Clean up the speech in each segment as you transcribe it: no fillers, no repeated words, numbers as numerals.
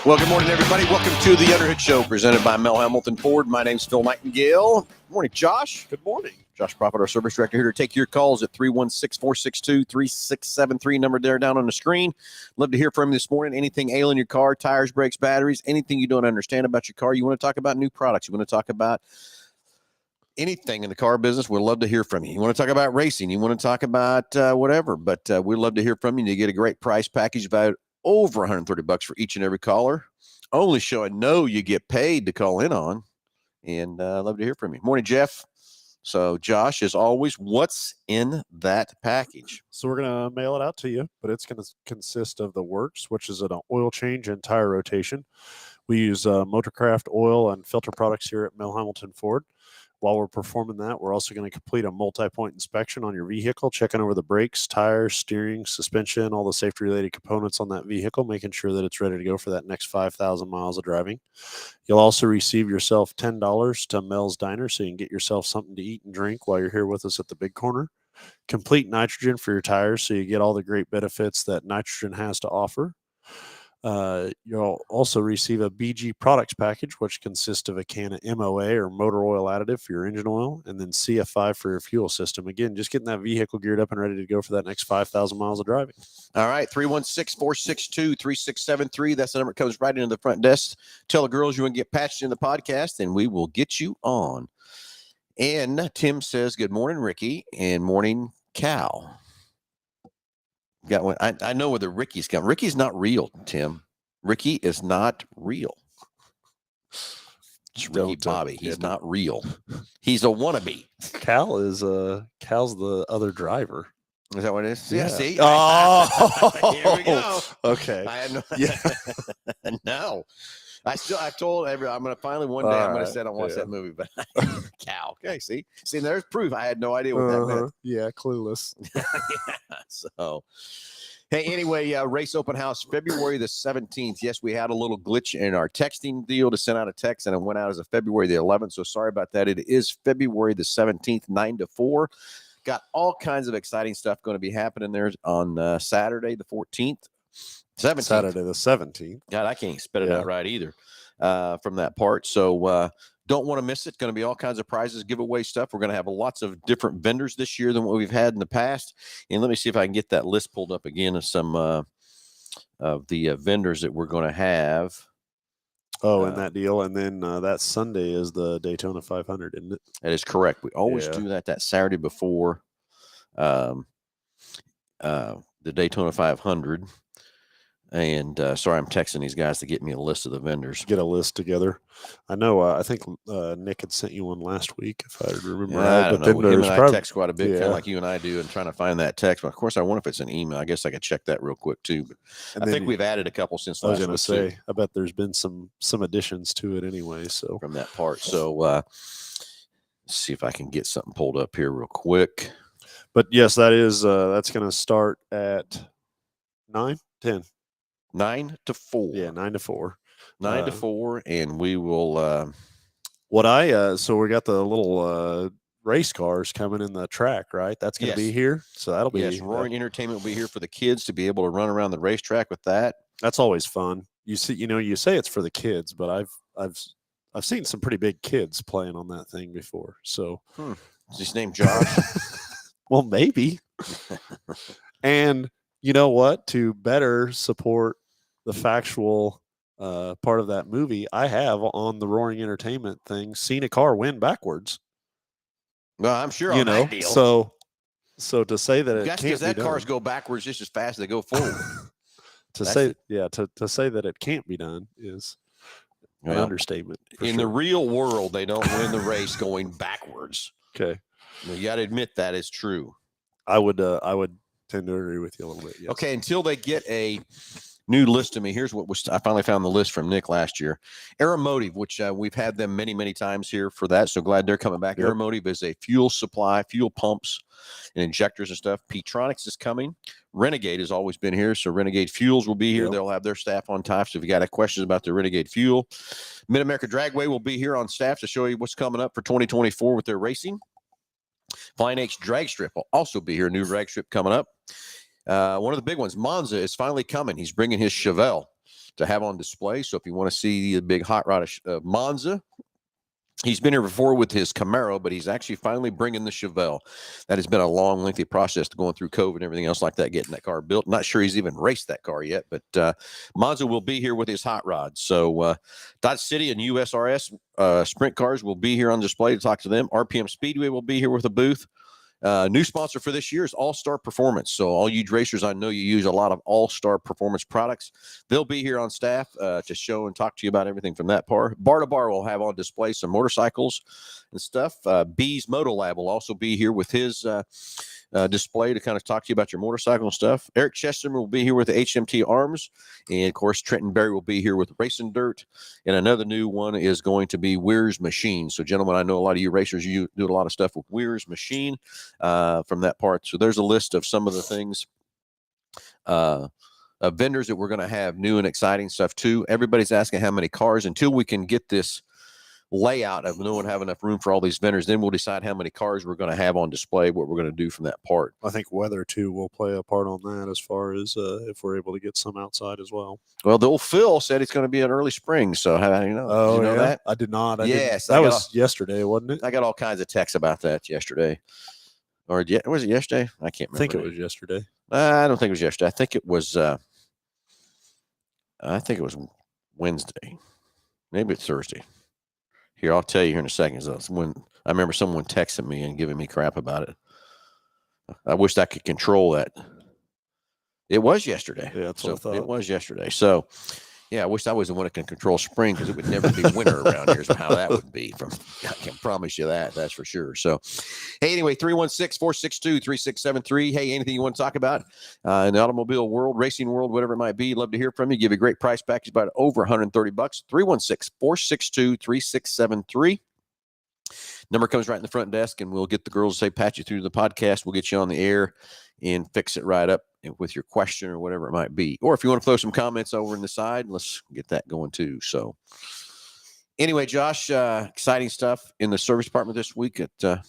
Well, good morning, everybody. Welcome to the Underhood Show presented by Hambelton Ford. My name's Phil Nightingale. Good morning, Josh. Good morning. Josh Prophet, our service director, here to take your calls at 316-462-3673. Number there down on the screen. Love to hear from you this morning. Anything ailing your car, tires, brakes, batteries, anything you don't understand about your car. You want to talk about new products. You want to talk about anything in the car business. We'd love to hear from you. You want to talk about racing. You want to talk about whatever. But we'd love to hear from you. You get a great price package about over $130 for each and every caller. Only show I know you get paid to call in on. And love to hear from you. Morning, Jeff. So, Josh, as always, what's in that package? So we're going to mail it out to you, but it's going to consist of the works, which is an oil change and tire rotation. We use Motorcraft oil and filter products here at Hambelton Ford. While we're performing that, we're also going to complete a multi-point inspection on your vehicle, checking over the brakes, tires, steering, suspension, all the safety-related components on that vehicle, making sure that it's ready to go for that next 5,000 miles of driving. You'll also receive yourself $10 to Mel's Diner, so you can get yourself something to eat and drink while you're here with us at the Big Corner. Complete nitrogen for your tires, so you get all the great benefits that nitrogen has to offer. You'll also receive a BG products package, which consists of a can of MOA or motor oil additive for your engine oil, and then CF5 for your fuel system. Again, just getting that vehicle geared up and ready to go for that next 5,000 miles of driving. All right, 316-462-3673. That's the number that comes right into the front desk. Tell the girls you want to get patched in the podcast, and we will get you on. And Tim says, good morning, Ricky, and morning, Cal. Got one. I know where the Ricky's come. Ricky's not real, Tim. Ricky is not real. It's Ricky Bobby. He's not real. He's a wannabe. Cal's the other driver. Is that what it is? Yeah. See? Oh, here we go. Okay. I had no. Yeah. No. I told everyone I'm going to finally one day I'm going to say I don't watch that movie, but Cal. Okay, see, there's proof. I had no idea what that meant. Yeah, clueless. Yeah, so, hey, anyway, race open house February the 17th. Yes, we had a little glitch in our texting deal to send out a text, and it went out as a February the 11th. So sorry about that. It is February the 17th, 9 to 4. Got all kinds of exciting stuff going to be happening there on Saturday the 14th. 17th. Saturday the 17th. God, I can't spit it out right either from that part. So don't want to miss it. Going to be all kinds of prizes, giveaway stuff. We're going to have lots of different vendors this year than what we've had in the past. And let me see if I can get that list pulled up again of some of the vendors that we're going to have. Oh, in that deal. And then that Sunday is the Daytona 500, isn't it? That is correct. We always do that Saturday before the Daytona 500. And sorry, I'm texting these guys to get me a list of the vendors. Get a list together. I know. I think Nick had sent you one last week, if I remember right. I don't know. Him and I text quite a bit, kind of like you and I do, and trying to find that text. But of course, I wonder if it's an email. I guess I could check that real quick too. But I think we've added a couple since last week. I was going to say, I bet there's been some additions to it anyway. So from that part. So let's see if I can get something pulled up here real quick. But yes, that's going to start at 9, 10. 9 to 4. Yeah, 9 to 4. 9 to 4, and we will. So we got the little race cars coming in the track, right? That's going to be here. So that'll be. Yes, Roaring Entertainment will be here for the kids to be able to run around the racetrack with that. That's always fun. You see, you say it's for the kids, but I've seen some pretty big kids playing on that thing before. So, Is his name Josh? Well, maybe. And you know what? To better support the factual part of that movie, I have on the Roaring Entertainment thing seen a car win backwards. Well, I'm sure on that deal. So to say that it that's can't because that cars go backwards just as fast as they go forward. to say that it can't be done is an understatement. In the real world, they don't win the race going backwards. Okay, you got to admit that is true. I would tend to agree with you a little bit. Yes. Okay, until they get a new list to me, here's what I finally found the list from Nick last year. Aeromotive, which we've had them many, many times here for that. So glad they're coming back. Yep. Aeromotive is a fuel supply, fuel pumps and injectors and stuff. Petronics is coming. Renegade has always been here. So Renegade Fuels will be here. Yep. They'll have their staff on time. So if you got any questions about the Renegade fuel, Mid-America Dragway will be here on staff to show you what's coming up for 2024 with their racing. Flying H Drag Strip will also be here. New drag strip coming up. One of the big ones, Monza, is finally coming. He's bringing his Chevelle. to have on display. So if you want to see the big hot rod Monza, he's been here before with his Camaro, but he's actually finally bringing the Chevelle. That has been a long, lengthy process going through COVID and everything else like that, getting that car built. Not sure he's even raced that car yet, but Monza will be here with his hot rod. So Dodge City and USRS sprint cars will be here on display to talk to them. RPM Speedway will be here with a booth. New sponsor for this year is All-Star Performance. So all you racers, I know you use a lot of All-Star Performance products. They'll be here on staff to show and talk to you about everything from that part. Bar to Bar will have on display some motorcycles and stuff. B's Moto Lab will also be here with his display to kind of talk to you about your motorcycle and stuff. Eric Chesterman will be here with the HMT Arms. And, of course, Trenton Berry will be here with Racing Dirt. And another new one is going to be Weir's Machine. So, gentlemen, I know a lot of you racers, you do a lot of stuff with Weir's Machine from that part. So there's a list of some of the things, vendors that we're going to have new and exciting stuff too. Everybody's asking how many cars. Until we can get this layout of no one have enough room for all these vendors, then we'll decide how many cars we're going to have on display, what we're going to do from that part. I think weather too will play a part on that, as far as if we're able to get some outside as well. Well, the old Phil said it's going to be an early spring. So how do you know? Oh, did you know that? I did not. Yes, that was yesterday, wasn't it? I got all kinds of texts about that yesterday. Or was it yesterday? I can't remember. I think it was yesterday. I don't think it was yesterday. I think it was Wednesday. Maybe it's Thursday. Here, I'll tell you here in a second. So when I remember someone texting me and giving me crap about it. I wished I could control that. It was yesterday. Yeah, that's what I thought. It was yesterday. So, yeah, I wish I was the one that can control spring, because it would never be winter around here. Is how that would be. I can promise you that. That's for sure. So, hey, anyway, 316-462-3673. Hey, anything you want to talk about in the automobile world, racing world, whatever it might be, love to hear from you. Give you a great price package, about over $130. 316-462-3673. Number comes right in the front desk, and we'll get the girls to say, patch you through the podcast. We'll get you on the air and fix it right up with your question or whatever it might be. Or if you want to throw some comments over in the side, let's get that going too. So anyway, Josh, exciting stuff in the service department this week. Yeah,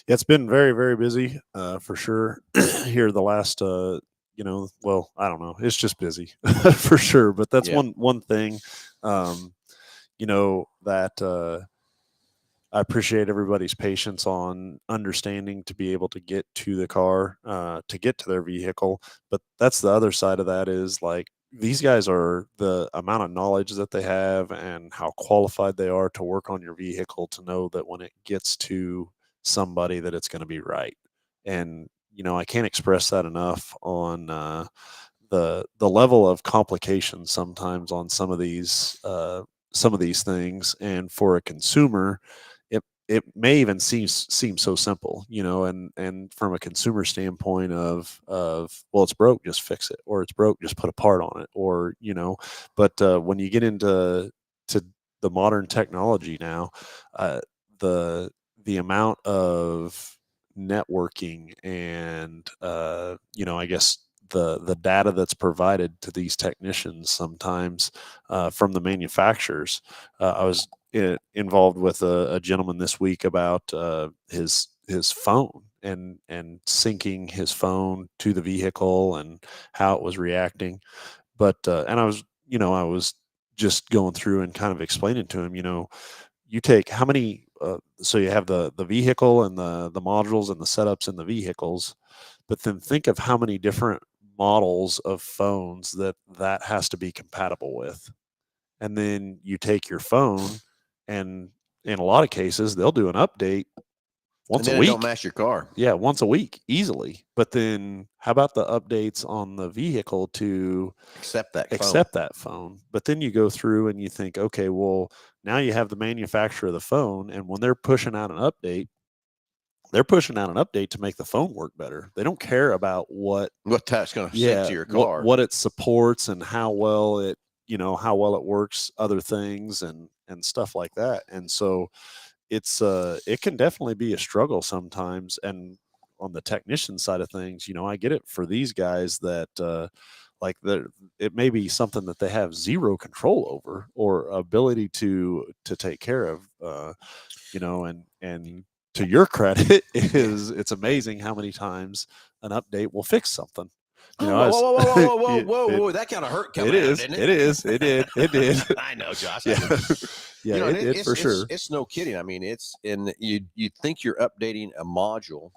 it's been very, very busy for sure here the last, well, I don't know. It's just busy for sure. But that's one thing, that I appreciate everybody's patience on understanding to be able to get to the car, to get to their vehicle. But that's the other side of that, is like, these guys are, the amount of knowledge that they have and how qualified they are to work on your vehicle, to know that when it gets to somebody that it's going to be right. And, I can't express that enough on the level of complication sometimes on some of these things. And for a consumer, it may even seem so simple, and from a consumer standpoint of, well, it's broke, just fix it, or it's broke, just put a part on it, or, but when you get into the modern technology now, the amount of networking and, I guess the data that's provided to these technicians sometimes from the manufacturers. I was involved with a gentleman this week about his phone and syncing his phone to the vehicle and how it was reacting. But and I was just going through and kind of explaining to him, you take how many, so you have the vehicle and the modules and the setups in the vehicles, but then think of how many different models of phones that has to be compatible with. And then you take your phone, and in a lot of cases, they'll do an update once a week. Don't match your car. Yeah, once a week, easily. But then how about the updates on the vehicle to accept that phone? But then you go through and you think, okay, well, now you have the manufacturer of the phone, and when they're pushing out an update, they're pushing out an update to make the phone work better. They don't care about what that's going to sync to your car, what it supports, and how well it works, other things and stuff like that. And so it's it can definitely be a struggle sometimes. And on the technician side of things, I get it for these guys that it may be something that they have zero control over or ability to take care of, and to your credit, it's amazing how many times an update will fix something. You Whoa, know, whoa, whoa, whoa, whoa, whoa, it- whoa, it- whoa! That kind of hurt coming it out, is. didn't It is. It did. It did. I know, Josh. Yeah. Yeah, You know, it and did for sure. It's no kidding. I mean, it's and you think you're updating a module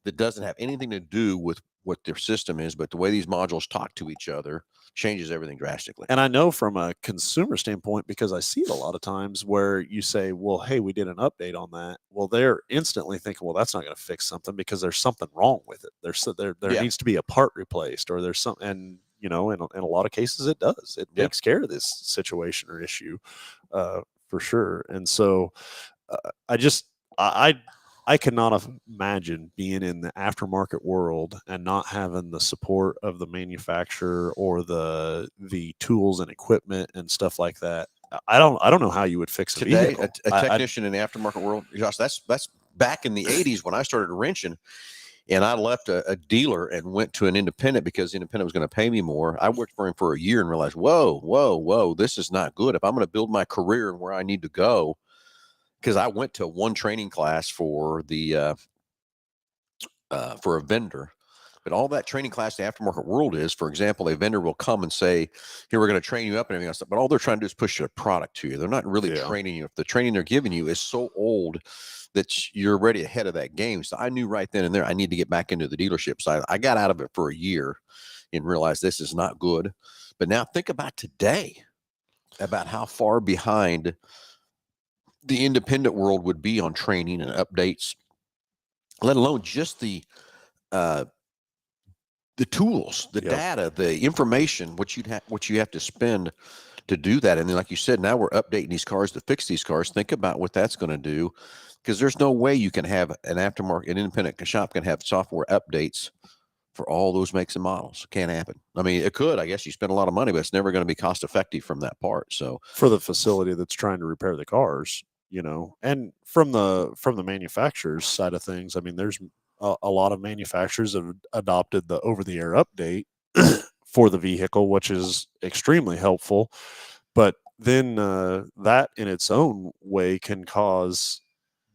that doesn't have anything to do with what their system is, but the way these modules talk to each other changes everything drastically. And I know from a consumer standpoint, because I see it a lot of times where you say, well, hey, we did an update on that. Well, they're instantly thinking, well, that's not going to fix something because there's something wrong with it. There Yeah. needs to be a part replaced, or there's something. And, you know, in a lot of cases, it does. It Yeah. takes care of this situation or issue for sure. And so I cannot imagine being in the aftermarket world and not having the support of the manufacturer or the tools and equipment and stuff like that. I don't know how you would fix a Today, vehicle. a technician in the aftermarket world, Josh, that's back in the 80s when I started wrenching, and I left a dealer and went to an independent because the independent was going to pay me more. I worked for him for a year and realized, whoa, this is not good. If I'm going to build my career and where I need to go, because I went to one training class for the for a vendor, but all that training class the aftermarket world is, for example, a vendor will come and say, here, we're going to train you up and everything else, but all they're trying to do is push a product to you. They're not really training you. If the training they're giving you is so old that you're already ahead of that game. So I knew right then and there I need to get back into the dealership side. I got out of it for a year and realized this is not good. But now think about today, about how far behind the independent world would be on training and updates, let alone just the tools, the data, the information, what you have to spend to do that. And then, like you said, now we're updating these cars to fix these cars. Think about what that's going to do, because there's no way you can have an independent shop can have software updates for all those makes and models. Can't happen. I mean, it could. I guess you spend a lot of money, but it's never going to be cost effective from that part. So for the facility that's trying to repair the cars, you know, and from the manufacturer's side of things, I mean, there's a lot of manufacturers have adopted the over-the-air update for the vehicle, which is extremely helpful. But then that in its own way can cause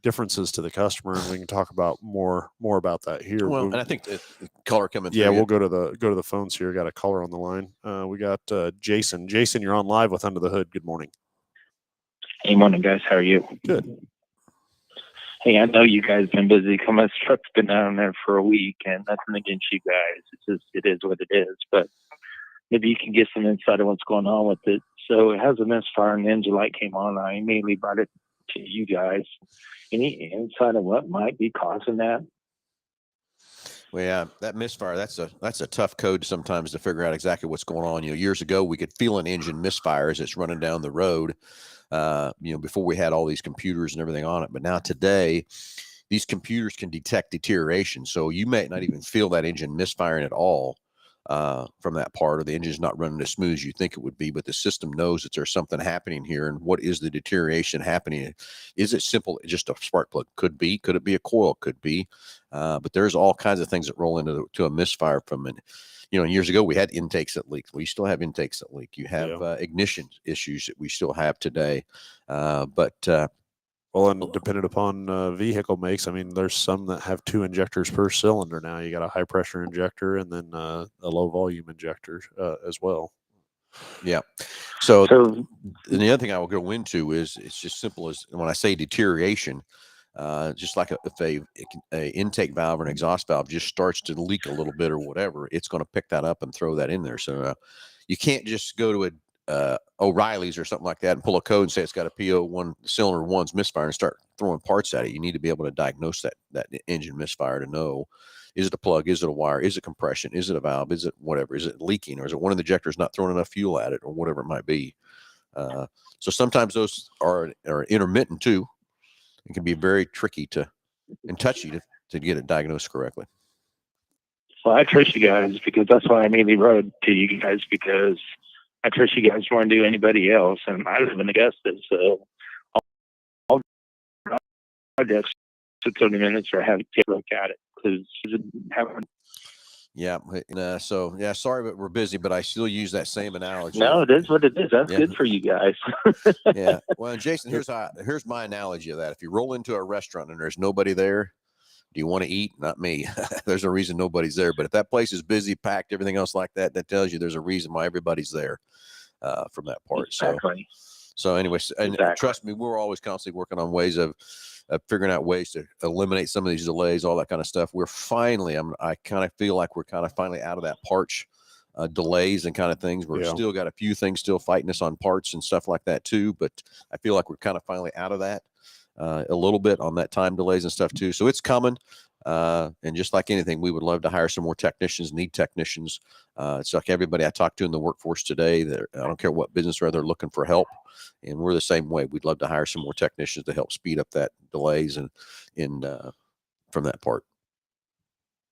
differences to the customer, and we can talk about more about that here. Well, and I think the caller coming through. Yeah, we'll go to the phones here. Got a caller on the line. We got Jason. Jason, you're on live with Under the Hood. Good morning. Hey, morning, guys. How are you? Good. Hey, I know you guys been busy. My truck's been down there for a week, and nothing against you guys. It is what it is. But maybe you can get some insight on what's going on with it. So it has a misfire, and the engine light came on. I immediately brought it to you guys. Any insight on what might be causing that? Well, yeah, that misfire, that's a tough code sometimes to figure out exactly what's going on. You know, years ago, we could feel an engine misfire as it's running down the road, before we had all these computers and everything on it. But now today, these computers can detect deterioration. So you may not even feel that engine misfiring at all from that part, or the engine's not running as smooth as you think it would be, but the system knows that there's something happening here. And what is the deterioration happening? Is it simple, just a spark plug? Could be. Could it be a coil? Could be. But there's all kinds of things that roll into a misfire from it. You know, years ago we had intakes that leaked. We still have intakes that leak. You have ignition issues that we still have today. Well, and depending upon vehicle makes, I mean, there's some that have 2 injectors per cylinder now. You got a high pressure injector and then a low volume injector as well. Yeah. So the other thing I will go into is it's just simple as when I say deterioration, just like if a intake valve or an exhaust valve just starts to leak a little bit or whatever, it's going to pick that up and throw that in there. So you can't just go to a O'Reilly's or something like that and pull a code and say it's got a PO1 cylinder one's misfire and start throwing parts at it. You need to be able to diagnose that engine misfire to know, is it a plug, is it a wire, is it compression, is it a valve, is it whatever, is it leaking, or is it one of the injectors not throwing enough fuel at it, or whatever it might be. So sometimes those are intermittent too. It can be very tricky and touchy to get it diagnosed correctly. Well, I trust you guys, because that's why I immediately wrote to you guys, because I trust you guys more than do anybody else. And I live in Augusta, so I'll projects to 30 minutes or have to look at it, because yeah. So yeah, sorry, but we're busy, but I still use that same analogy. No, it is what it is. That's good for you guys. Yeah. Well, and Jason, here's my analogy of that. If you roll into a restaurant and there's nobody there, Do you want to eat? Not me. There's a reason nobody's there. But if that place is busy, packed, everything else like that, that tells you there's a reason why everybody's there from that part. Exactly. So anyways, and trust me, we're always constantly working on ways of figuring out ways to eliminate some of these delays, all that kind of stuff. We're finally, I kind of feel like we're kind of finally out of that parts delays and kind of things. We're still got a few things still fighting us on parts and stuff like that too. But I feel like we're kind of finally out of that a little bit on that time delays and stuff too. So it's coming. And just like anything, we would love to hire some more technicians, need technicians. It's like everybody I talked to in the workforce today, I don't care what business they're looking for help. And we're the same way. We'd love to hire some more technicians to help speed up that delays and from that part.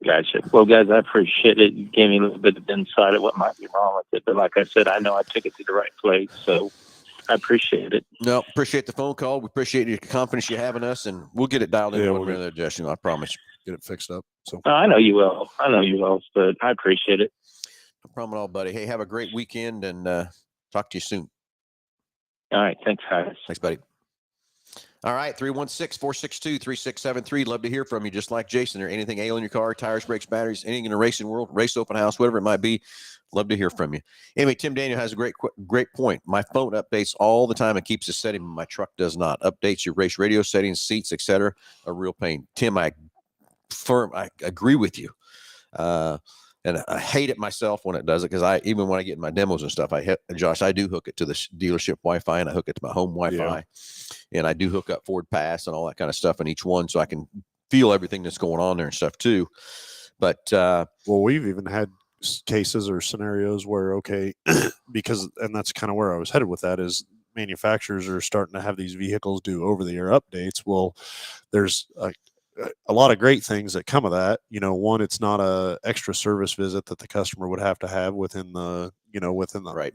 Gotcha. Well, guys, I appreciate it. You gave me a little bit of insight of what might be wrong with it. But like I said, I know I took it to the right place. So I appreciate it. No, appreciate the phone call. We appreciate your confidence you have in us, and we'll get it dialed in one way or another, Justin. I promise. Get it fixed up. So I know you will. But I appreciate it. No problem at all, buddy. Hey, have a great weekend, and talk to you soon. All right. Thanks, guys. Thanks, buddy. All right, 316-462-3673. Love to hear from you, just like Jason. Or anything ailing your car, tires, brakes, batteries, anything in the racing world, race open house, whatever it might be. Love to hear from you. Anyway, Tim Daniel has a great point. My phone updates all the time and keeps the setting, but my truck does not. Updates your race radio settings, seats, etc. A real pain. Tim, I agree with you. And I hate it myself when it does it, because even when I get in my demos and stuff, Josh, I do hook it to the dealership Wi-Fi, and I hook it to my home Wi-Fi, and I do hook up Ford Pass and all that kind of stuff in each one, so I can feel everything that's going on there and stuff too. But well, we've even had cases or scenarios where because, and that's kind of where I was headed with that, is manufacturers are starting to have these vehicles do over-the-air updates. Well, there's a lot of great things that come of that. One, it's not a extra service visit that the customer would have to have within the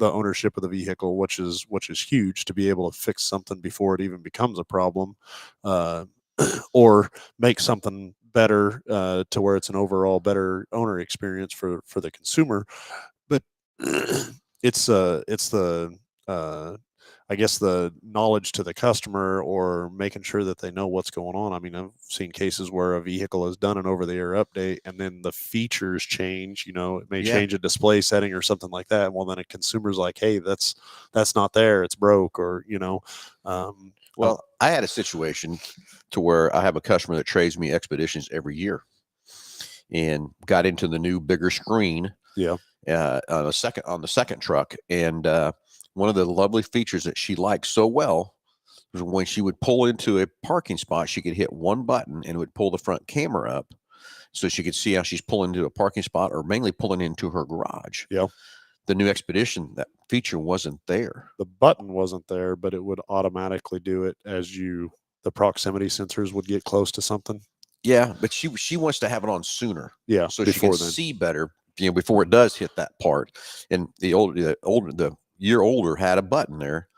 ownership of the vehicle, which is huge, to be able to fix something before it even becomes a problem, or make something better to where it's an overall better owner experience for the consumer. But it's the I guess the knowledge to the customer, or making sure that they know what's going on. I mean, I've seen cases where a vehicle has done an over-the-air update, and then the features change. It may change a display setting or something like that. Well, then a consumer's like, "Hey, that's not there. It's broke," or Well, I had a situation to where I have a customer that trades me Expeditions every year, and got into the new bigger screen. Yeah. On the second truck, and one of the lovely features that she liked so well was when she would pull into a parking spot, she could hit one button and it would pull the front camera up, so she could see how she's pulling into a parking spot, or mainly pulling into her garage. Yeah. The new Expedition, that feature wasn't there. The button wasn't there, but it would automatically do it as the proximity sensors would get close to something. Yeah, but she wants to have it on sooner. Yeah, so she can see better, before it does hit that part. And the year older had a button there.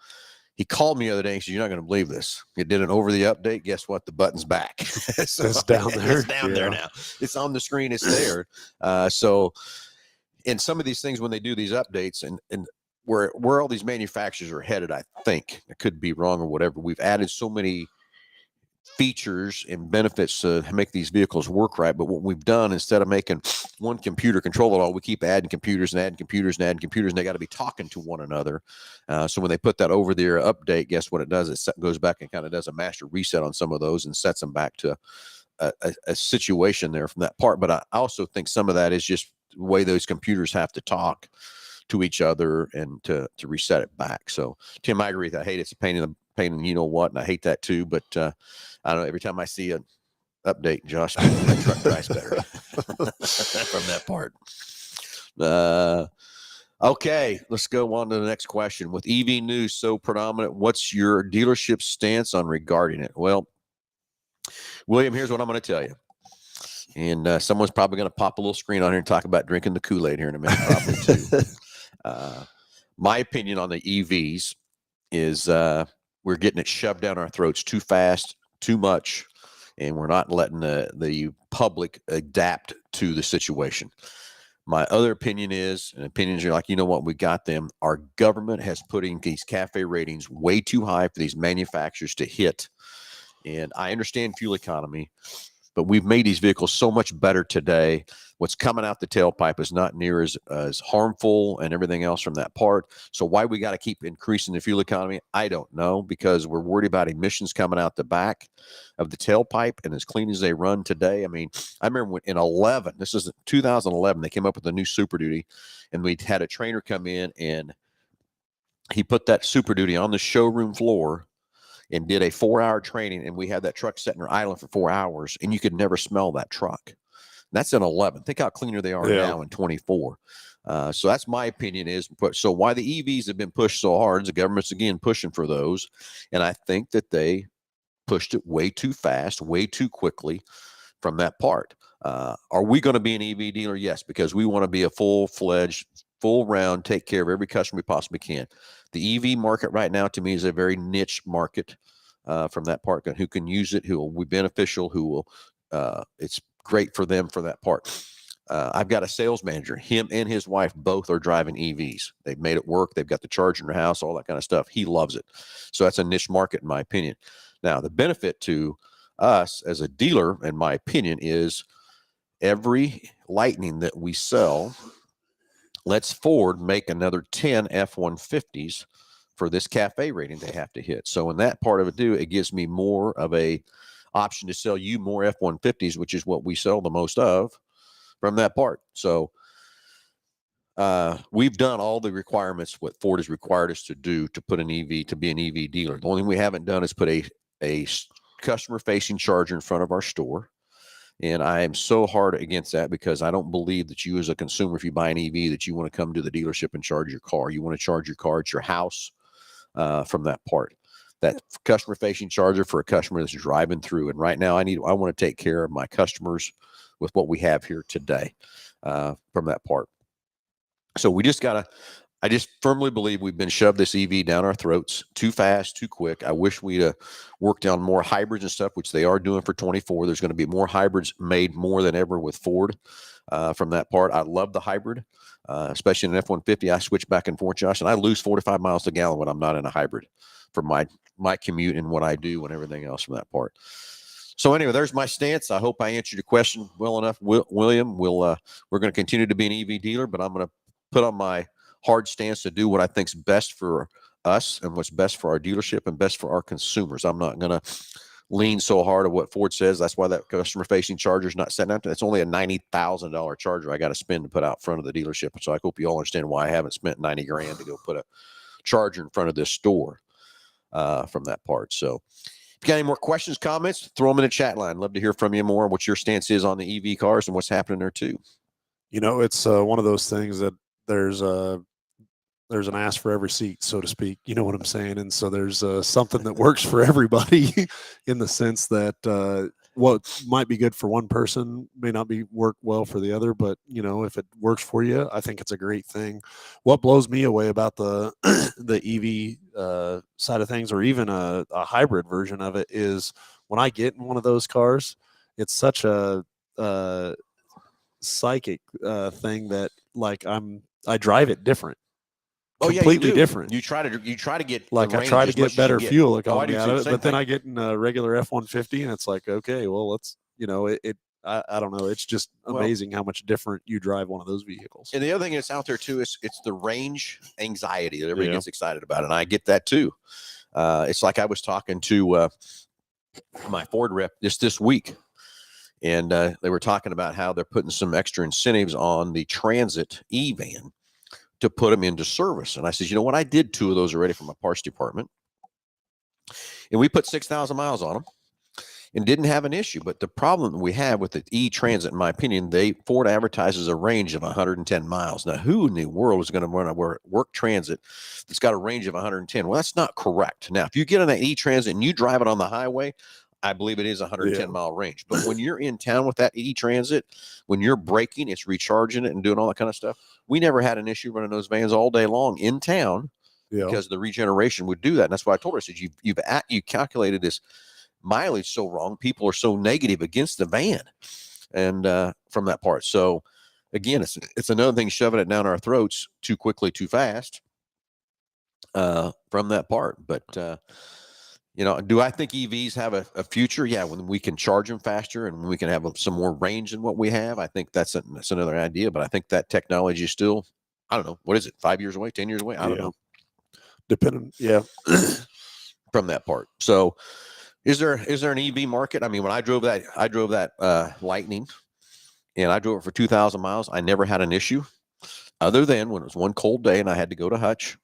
He called me the other day and said, "You're not going to believe this. It did an over the update. Guess what? The button's back." So it's down there. It's down there now. It's on the screen. It's there. So, and some of these things, when they do these updates, and where all these manufacturers are headed, I think, I could be wrong or whatever, we've added so many features and benefits to make these vehicles work right. But what we've done, instead of making one computer control it all, we keep adding computers and adding computers and adding computers, and they got to be talking to one another. So when they put that over the air update, guess what it does? It goes back and kind of does a master reset on some of those and sets them back to a situation there from that part. But I also think some of that is just the way those computers have to talk to each other and to reset it back. So Tim, I agree with that. I hate it's a pain in you know what, and I hate that too. But I don't know, every time I see an update, Josh, makes my truck price better from that part. Okay, let's go on to the next question. With EV news so predominant, what's your dealership stance on regarding it? Well, William, here's what I'm going to tell you. And someone's probably going to pop a little screen on here and talk about drinking the Kool-Aid here in a minute, probably too. My opinion on the EVs is we're getting it shoved down our throats too fast, too much, and we're not letting the public adapt to the situation. My other opinion is, and opinions are like, you know what, we got them. Our government has putting these CAFE ratings way too high for these manufacturers to hit. And I understand fuel economy, but we've made these vehicles so much better today. What's coming out the tailpipe is not near as harmful and everything else from that part. So why we got to keep increasing the fuel economy, I don't know, because we're worried about emissions coming out the back of the tailpipe, and as clean as they run today. I mean, I remember when in 11, this is 2011, they came up with a new Super Duty, and we had a trainer come in, and he put that Super Duty on the showroom floor and did a 4-hour training, and we had that truck sitting there idling for 4 hours, and you could never smell that truck. That's in 11. Think how cleaner they are now in 24. So that's my opinion is, so why the EVs have been pushed so hard is the government's, again, pushing for those. And I think that they pushed it way too fast, way too quickly from that part. Are we going to be an EV dealer? Yes, because we want to be a full-fledged, full-round, take care of every customer we possibly can. The EV market right now, to me, is a very niche market from that part. Who can use it, who will be beneficial, who will, it's great for them for that part. I've got a sales manager. Him and his wife both are driving EVs. They've made it work. They've got the charger in their house, all that kind of stuff. He loves it. So that's a niche market, in my opinion. Now, the benefit to us as a dealer, in my opinion, is every Lightning that we sell lets Ford make another 10 F-150s for this CAFE rating they have to hit. So in that part of it, it gives me more of a option to sell you more F-150s, which is what we sell the most of from that part. So we've done all the requirements what Ford has required us to do to put an EV, to be an EV dealer. The only thing we haven't done is put a customer-facing charger in front of our store. And I am so hard against that because I don't believe that you as a consumer, if you buy an EV, that you want to come to the dealership and charge your car. You want to charge your car at your house from that part. That customer-facing charger for a customer that's driving through. And right now, I want to take care of my customers with what we have here today from that part. So we just I just firmly believe we've been shoved this EV down our throats too fast, too quick. I wish we'd worked on more hybrids and stuff, which they are doing for 24. There's going to be more hybrids made more than ever with Ford from that part. I love the hybrid, especially in an F-150. I switch back and forth, Josh, and I lose 45 miles a gallon when I'm not in a hybrid for my commute and what I do and everything else from that part. So anyway, there's my stance. I hope I answered your question well enough, William. We're going to continue to be an EV dealer, but I'm going to put on my hard stance to do what I think's best for us and what's best for our dealership and best for our consumers. I'm not going to lean so hard at what Ford says. That's why that customer-facing charger is not setting out. It's only a $90,000 charger I got to spend to put out front of the dealership. So I hope you all understand why I haven't spent $90,000 to go put a charger in front of this store from that part. So if you got any more questions, comments, throw them in the chat line. Love to hear from you more, what your stance is on the EV cars and what's happening there too. You know, it's one of those things that there's an ass for every seat, so to speak. You know what I'm saying? And so there's something that works for everybody in the sense that what might be good for one person may not work well for the other. But, you know, if it works for you, I think it's a great thing. What blows me away about the EV side of things, or even a hybrid version of it, is when I get in one of those cars, it's such a psychic thing that, like, I drive it different. Completely different. You try to get like I try to get better fuel economy out of it, but then I get in a regular F-150 and it's like, okay, well, let's, you know, I don't know. It's just amazing how much different you drive one of those vehicles. And the other thing that's out there too is it's the range anxiety that everybody gets excited about, and I get that too. It's like I was talking to my Ford rep this week, and they were talking about how they're putting some extra incentives on the Transit E-Van to put them into service. And I said, you know what? I did 2 of those already for my parts department, and we put 6,000 miles on them and didn't have an issue. But the problem we have with the E-Transit, in my opinion, Ford advertises a range of 110 miles. Now, who in the world is going to run a work transit that's got a range of 110? Well, that's not correct. Now, if you get on that E-Transit and you drive it on the highway, I believe it is a 110-mile range. But when you're in town with that E-Transit, when you're braking, it's recharging it and doing all that kind of stuff. We never had an issue running those vans all day long in town because the regeneration would do that. And that's why I told her, I said, you calculated this mileage so wrong. People are so negative against the van and from that part. So, again, it's another thing shoving it down our throats too quickly, too fast from that part. But Do I think EVs have a future? Yeah, when we can charge them faster and we can have some more range than what we have, I think that's another idea. But I think that technology is still, I don't know, what is it, 5 years away, 10 years away? I don't know. Depending, yeah. From that part. So, is there an EV market? I mean, when I drove that Lightning, and I drove it for 2,000 miles. I never had an issue, other than when it was one cold day and I had to go to Hutch.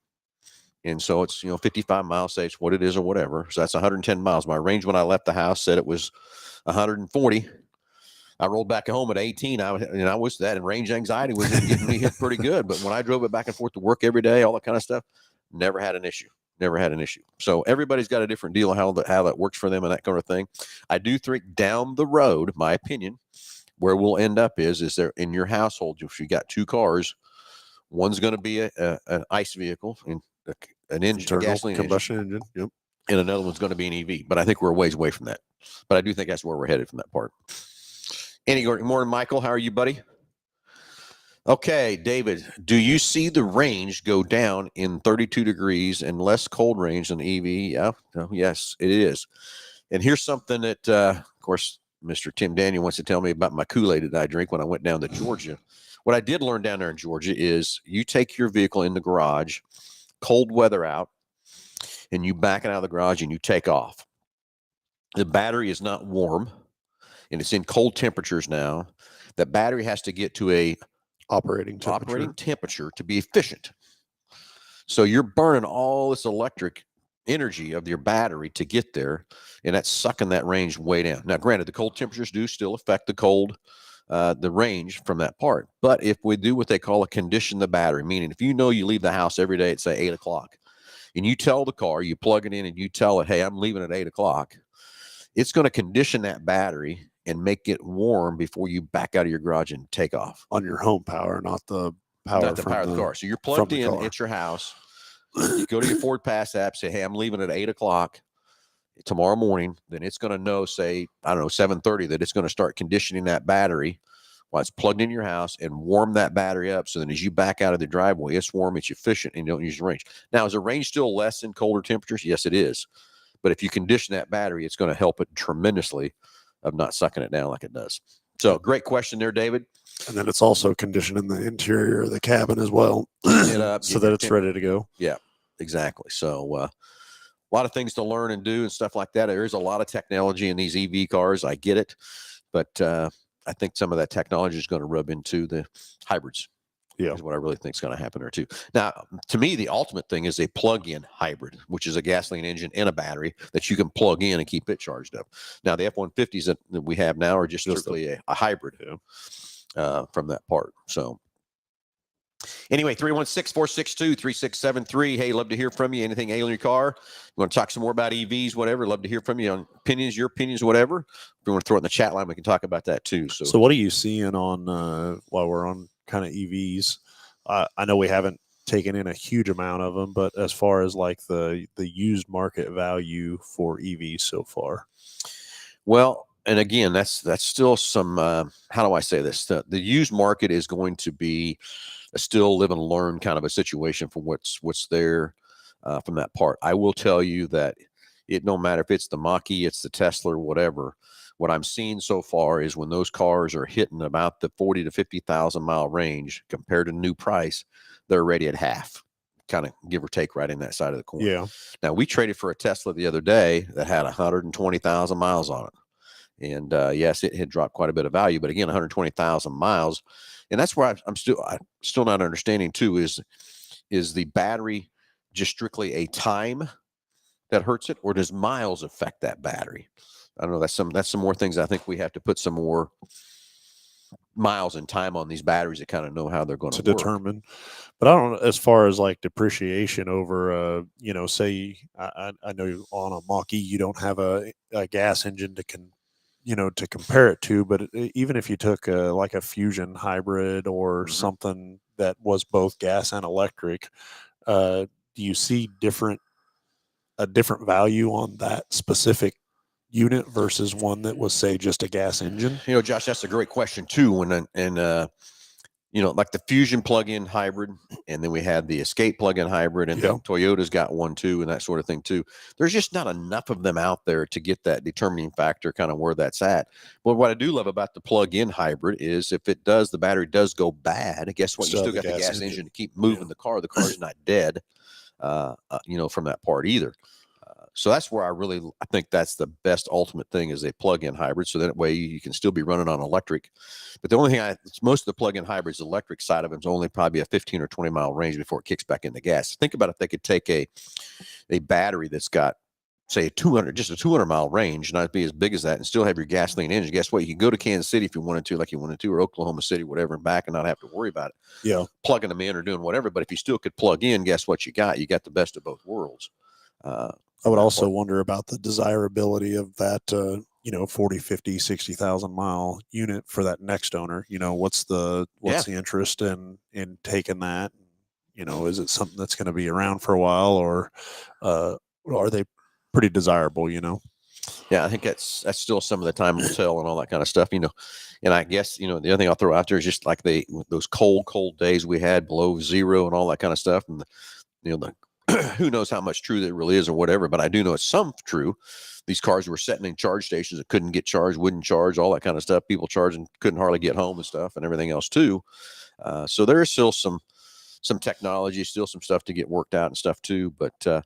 And so it's 55 miles, say it's what it is or whatever. So that's 110 miles. My range when I left the house said it was 140. I rolled back home at 18. I was that, and range anxiety was getting me hit pretty good. But when I drove it back and forth to work every day, all that kind of stuff, never had an issue. Never had an issue. So everybody's got a different deal of how that works for them and that kind of thing. I do think down the road, my opinion, where we'll end up is there in your household, if you got two cars, one's going to be an ICE vehicle and an engine, Internal gasoline combustion engine. Yep. and another one's going to be an EV. But I think we're a ways away from that. But I do think that's where we're headed from that part. Good morning, Michael. How are you, buddy? Okay, David, do you see the range go down in 32 degrees and less cold range than EV? Yeah. Oh, yes, it is. And here's something that, of course, Mr. Tim Daniel wants to tell me about my Kool-Aid that I drink when I went down to Georgia. What I did learn down there in Georgia is you take your vehicle in the garage, cold weather out, and you back it out of the garage and you take off. The battery is not warm, and it's in cold temperatures now. The battery has to get to a operating temperature to be efficient. So you're burning all this electric energy of your battery to get there, and that's sucking that range way down. Now, granted, the cold temperatures do still affect the range from that part. But if we do what they call a condition the battery, meaning if you leave the house every day at say 8 o'clock, and you tell the car, you plug it in and you tell it, hey, I'm leaving at 8 o'clock, it's going to condition that battery and make it warm before you back out of your garage and take off. On your home power, not the power of the car. So you're plugged in at your house. You go to your Ford Pass app, say, hey, I'm leaving at 8 o'clock tomorrow morning. Then it's going to know, say, 7:30, that it's going to start conditioning that battery while it's plugged in your house and warm that battery up. So then as you back out of the driveway, it's warm, it's efficient, and you don't use the range. Now, is the range still less in colder temperatures? Yes, it is. But if you condition that battery, it's going to help it tremendously of not sucking it down like it does. So great question there, David. And then it's also conditioning the interior of the cabin as well, so that it's ready to go. Yeah, exactly. So a lot of things to learn and do and stuff like that. There is a lot of technology in these EV cars. I get it. But I think some of that technology is going to rub into the hybrids. Yeah, is what I really think is going to happen there too. Now, to me, the ultimate thing is a plug-in hybrid, which is a gasoline engine and a battery that you can plug in and keep it charged up. Now, the F-150s that we have now are just strictly a hybrid from that part. So, anyway, 316-462-3673. Hey, love to hear from you. Anything ailing your car? You want to talk some more about EVs, whatever? Love to hear from you on your opinions, whatever. If you want to throw it in the chat line, we can talk about that too. So what are you seeing on while we're on kind of EVs? I know we haven't taken in a huge amount of them, but as far as like the used market value for EVs so far. Well, and again, that's still some, how do I say this? The used market is going to be a still live and learn kind of a situation from what's there from that part. I will tell you that no matter if it's the Mach-E, it's the Tesla or whatever, what I'm seeing so far is when those cars are hitting about the 40 to 50,000 mile range compared to new price, they're already at half, kind of give or take right in that side of the coin. Yeah. Now, we traded for a Tesla the other day that had 120,000 miles on it. And yes, it had dropped quite a bit of value, but again, 120,000 miles. And that's where I'm still not understanding too, is the battery just strictly a time that hurts it, or does miles affect that battery? I don't know. That's some more things I think we have to put some more miles and time on these batteries to kind of know how they're going to work. Determine. But I don't know, as far as like depreciation over, say I know on a Mach-E you don't have a gas engine to compare it to, but even if you took like a Fusion hybrid or something that was both gas and electric, do you see a different value on that specific unit versus one that was, say, just a gas engine? Josh, that's a great question too. like the Fusion plug-in hybrid, and then we had the Escape plug-in hybrid, and then Toyota's got one too, and that sort of thing too. There's just not enough of them out there to get that determining factor kind of where that's at. But what I do love about the plug-in hybrid is if the battery does go bad, guess what? You still got the gas engine to keep moving the car. The car's not dead, from that part either. So that's where I think that's the best ultimate thing is a plug-in hybrid. So that way you can still be running on electric. But the only thing most of the plug-in hybrids, electric side of them is only probably a 15 or 20 mile range before it kicks back into gas. Think about if they could take a battery that's got, say, a 200 mile range, not be as big as that, and still have your gasoline engine. Guess what? You can go to Kansas City if you wanted to, or Oklahoma City, whatever, and back and not have to worry about it. Yeah. Plugging them in or doing whatever. But if you still could plug in, guess what you got? You got the best of both worlds. I would also wonder about the desirability of that, 40, 50, 60,000 mile unit for that next owner. What's the interest in taking that? Is it something that's going to be around for a while, or are they pretty desirable? Yeah, I think that's still some of the time will tell and all that kind of stuff. And I guess the other thing I'll throw out there is just like those cold days we had below zero and all that kind of stuff, and who knows how much true that really is or whatever, but I do know it's some true. These cars were sitting in charge stations that couldn't get charged, wouldn't charge, all that kind of stuff. People charging couldn't hardly get home and stuff and everything else too. So there is still some technology, still some stuff to get worked out and stuff too. But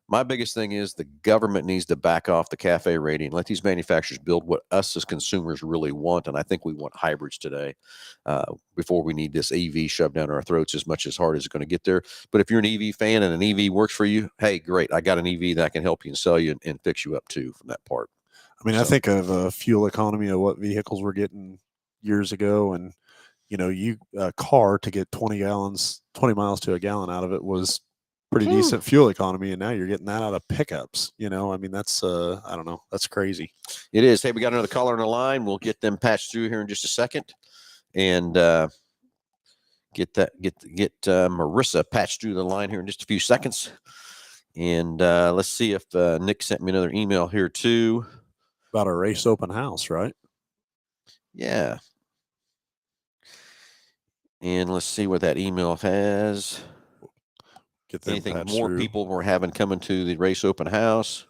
my biggest thing is the government needs to back off the CAFE rating. Let these manufacturers build what us as consumers really want. And I think we want hybrids today before we need this EV shoved down our throats as much as hard as it's going to get there. But if you're an EV fan and an EV works for you, hey, great. I got an EV that can help you and sell you and fix you up too from that part. I mean, I think of fuel economy of what vehicles were getting years ago. And, a car to get 20 miles to a gallon out of it was pretty decent fuel economy, and now you're getting that out of pickups. I mean, that's I don't know, that's crazy. It is. Hey, we got another caller on the line. We'll get them patched through here in just a second, and get Marissa patched through the line here in just a few seconds. And let's see if Nick sent me another email here too about a race open house, right? Yeah. And let's see what that email has. Get them anything more through. People we're having coming to the race open house.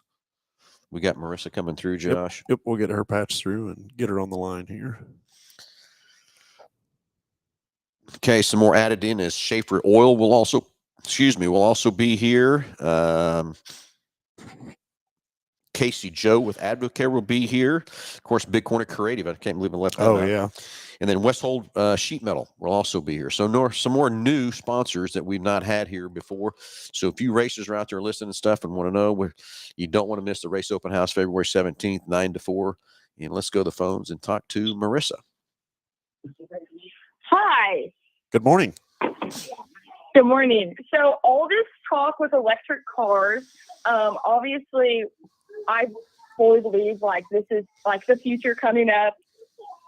We got Marissa coming through, Josh. Yep, we'll get her patched through and get her on the line here. Okay, some more added in is Schaefer Oil will also be here. Casey Joe with Advocare will be here. Of course, Big Corner Creative. I can't believe I left that out. Yeah. And then Westhold Sheet Metal will also be here. So some more new sponsors that we've not had here before. So if you racers are out there listening and stuff and want to know, you don't want to miss the Race Open House February 17th, 9 to 4. And let's go to the phones and talk to Marissa. Hi. Good morning. Good morning. So all this talk with electric cars, obviously, I fully believe this is the future coming up.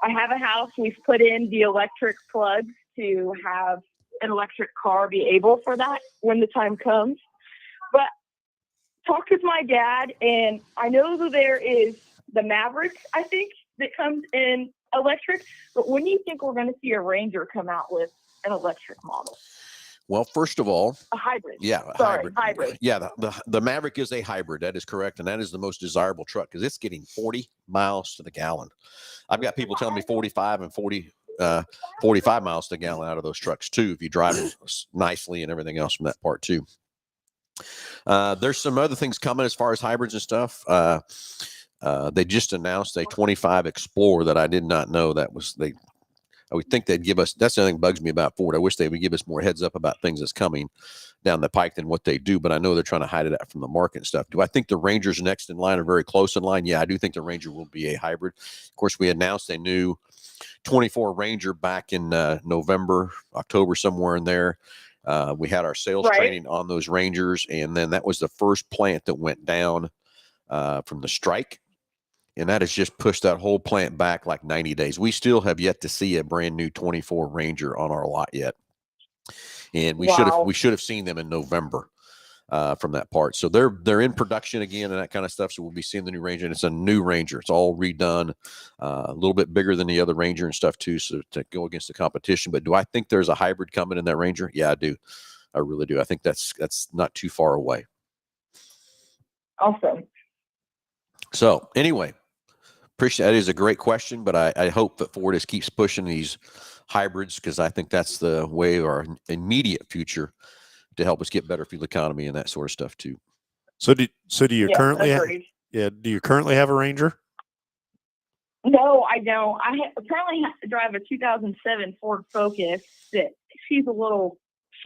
I have a house. We've put in the electric plugs to have an electric car be able for that when the time comes. But talked with my dad, and I know that there is the Maverick, I think, that comes in electric. But when do you think we're going to see a Ranger come out with an electric model? Well, first of all, a hybrid. Yeah, hybrid. Yeah, the Maverick is a hybrid. That is correct, and that is the most desirable truck because it's getting 40 miles to the gallon. I've got people telling me 45 and 45 miles to the gallon out of those trucks too. If you drive it nicely and everything else from that part too. There's some other things coming as far as hybrids and stuff. They just announced a 25 Explorer that I did not know I would think they'd give us, that's the other thing that bugs me about Ford. I wish they would give us more heads up about things that's coming down the pike than what they do, but I know they're trying to hide it out from the market and stuff. Do I think the Ranger's next in line or very close in line? Yeah, I do think the Ranger will be a hybrid. Of course, we announced a new 24 Ranger back in November, October, somewhere in there. We had our sales training on those Rangers, and then that was the first plant that went down from the strike. And that has just pushed that whole plant back like 90 days. We still have yet to see a brand new 24 Ranger on our lot yet. And we should have seen them in November. from that part. So they're in production again and that kind of stuff. So we'll be seeing the new Ranger, and it's a new Ranger. It's all redone, a little bit bigger than the other Ranger and stuff too. So to go against the competition. But do I think there's a hybrid coming in that Ranger? Yeah, I do. I really do. I think that's not too far away. Awesome. So anyway, appreciate that. Is a great question, but I hope that Ford keeps pushing these hybrids, because I think that's the way of our immediate future to help us get better fuel economy and that sort of stuff too. So do you currently agreed. do you currently have a Ranger? No, I don't. Currently have to drive a 2007 Ford Focus that she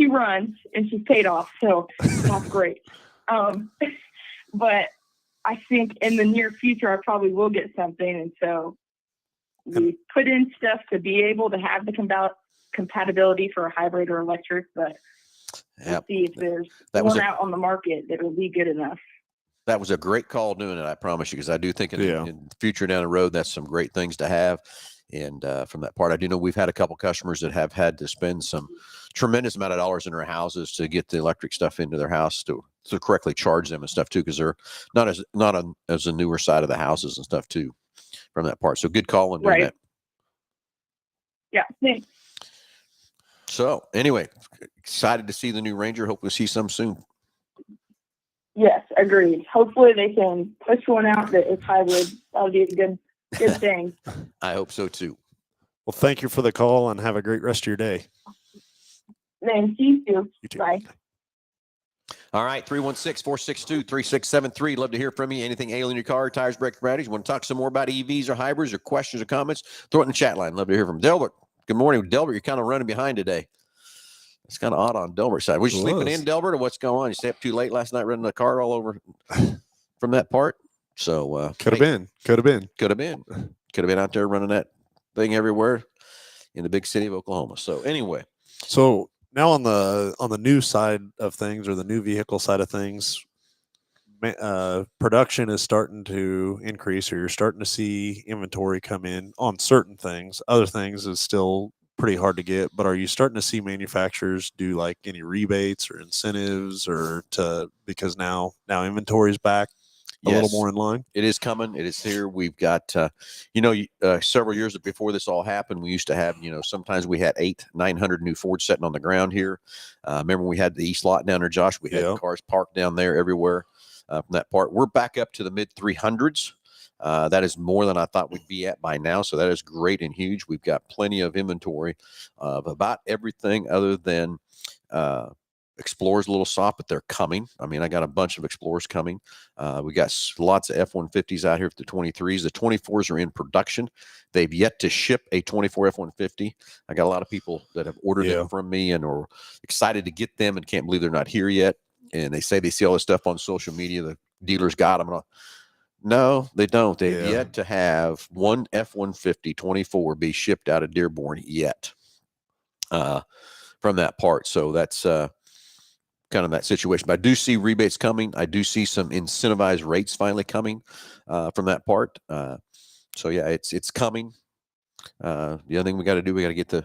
runs and she's paid off, so that's great. But I think in the near future I probably will get something, and so we put in stuff to be able to have the compatibility for a hybrid or electric, but we'll see if there's one out on the market that will be good enough. That was a great call doing it, I promise you, because I do think in the future down the road, that's some great things to have. And from that part, I do know we've had a couple customers that have had to spend some tremendous amount of dollars in their houses to get the electric stuff into their house to correctly charge them and stuff too, because they're not as the newer side of the houses and stuff too from that part. So good call on doing that. Yeah, thanks. So anyway, excited to see the new Ranger. Hope we'll see some soon. Yes, agreed. Hopefully they can push one out that is hybrid. That'll be a good thing. I hope so too. Well, thank you for the call and have a great rest of your day. Thank you too. You too. Bye. All right, 316-462-3673. Love to hear from you. Anything ailing your car, tires, brakes, batteries. Want to talk some more about EVs or hybrids or questions or comments? Throw it in the chat line. Love to hear from Delbert. Good morning, Delbert. You're kind of running behind today. It's kind of odd on Delbert's side. Was you sleeping in, Delbert, or what's going on? You stay up too late last night running the car all over from that part? So could have been out there running that thing everywhere in the big city of Oklahoma. So anyway, so now on the new side of things, or the new vehicle side of things, production is starting to increase, or you're starting to see inventory come in on certain things. Other things is still pretty hard to get, but are you starting to see manufacturers do like any rebates or incentives, or because now inventory is back a little more in line? It is coming. It is here. We've got, several years before this all happened, we used to have, sometimes we had 800-900 new Fords sitting on the ground here. Remember we had the East lot down there, Josh? We had cars parked down there everywhere from that part. We're back up to the mid 300s. That is more than I thought we'd be at by now. So that is great and huge. We've got plenty of inventory of about everything other than Explorer's a little soft, but they're coming. I mean, I got a bunch of Explorers coming. We got lots of F-150s out here for the 23s. The 24s are in production. They've yet to ship a 24 F-150. I got a lot of people that have ordered them from me and are excited to get them and can't believe they're not here yet. And they say they see all this stuff on social media. The dealers got them. No, they don't. They've yet to have one F-150 24 be shipped out of Dearborn yet from that part. So that's kind of that situation. But I do see rebates coming. I do see some incentivized rates finally coming from that part. So yeah, it's coming. The other thing we got to do, we got to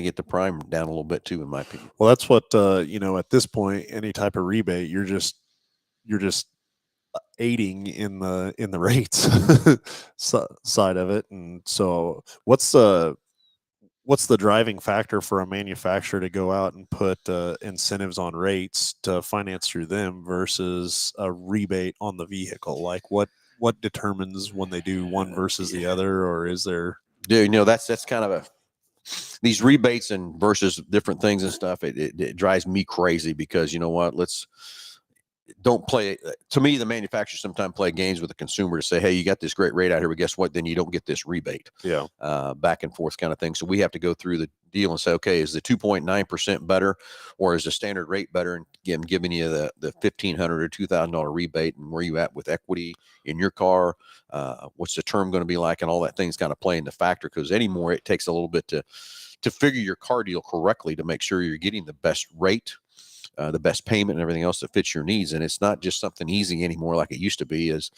get the prime down a little bit too, in my opinion. Well, that's what at this point, any type of rebate, you're just aiding in the rates side of it. And so what's the driving factor for a manufacturer to go out and put incentives on rates to finance through them versus a rebate on the vehicle? Like what determines when they do one versus the other, or is there? Dude, that's kind of these rebates and versus different things and stuff. It drives me crazy because you know what? Don't play. To me, the manufacturers sometimes play games with the consumer to say, hey, you got this great rate out here, but guess what? Then you don't get this rebate. Back and forth kind of thing. So we have to go through the deal and say, okay, is the 2.9% better, or is the standard rate better? And again, giving you the $1,500 or $2,000 rebate, and where you at with equity in your car? What's the term going to be like? And all that things kind of play into factor, because anymore it takes a little bit to figure your car deal correctly to make sure you're getting the best rate, the best payment, and everything else that fits your needs. And it's not just something easy anymore like it used to be, is